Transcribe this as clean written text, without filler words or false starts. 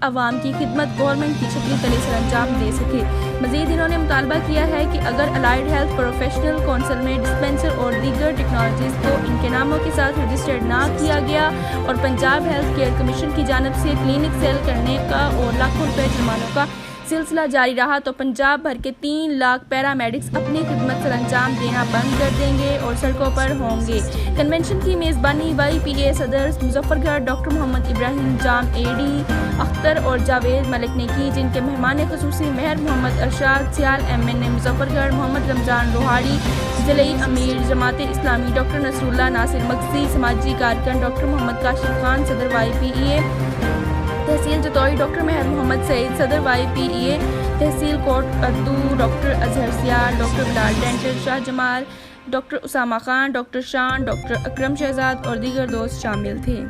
عوام کی خدمت گورنمنٹ کی چھتری تلے سر انجام دے سکے۔ مزید انہوں نے مطالبہ کیا ہے کہ اگر الائیڈ ہیلتھ پروفیشنل کونسل میں ڈسپنسر اور دیگر ٹیکنالوجیز کو ان کے ناموں کے ساتھ رجسٹرڈ نہ کیا گیا اور پنجاب ہیلتھ کیئر کمیشن کی جانب سے کلینک سیل کرنے کا اور لاکھوں روپے جرمانوں کا سلسلہ جاری رہا تو پنجاب بھر کے 3 لاکھ پیرامیڈکس اپنی خدمت سر انجام دینا بند کر دیں گے اور سڑکوں پر ہوں گے۔ کنونشن کی میزبانی YPA صدر مظفر گڑھ ڈاکٹر محمد ابراہیم جام AD اختر اور جاوید ملک نے کی، جن کے مہمان خصوصی مہر محمد ارشاد سیال MNA مظفر گڑھ، محمد رمضان روہاڑی ضلعی امیر جماعت اسلامی ڈاکٹر نصر اللہ ناصر مغزی، سماجی کارکن ڈاکٹر محمد کاشف خان صدر YPA تحصیل جتوئی، ڈاکٹر مہر محمد سعید صدر YPA تحصیل کوٹ اردو، ڈاکٹر اظہر سیال، ڈاکٹر بلال ڈینٹر، شاہ جمال، ڈاکٹر اسامہ خان، ڈاکٹر شان، ڈاکٹر اکرم شہزاد اور دیگر دوست شامل تھے۔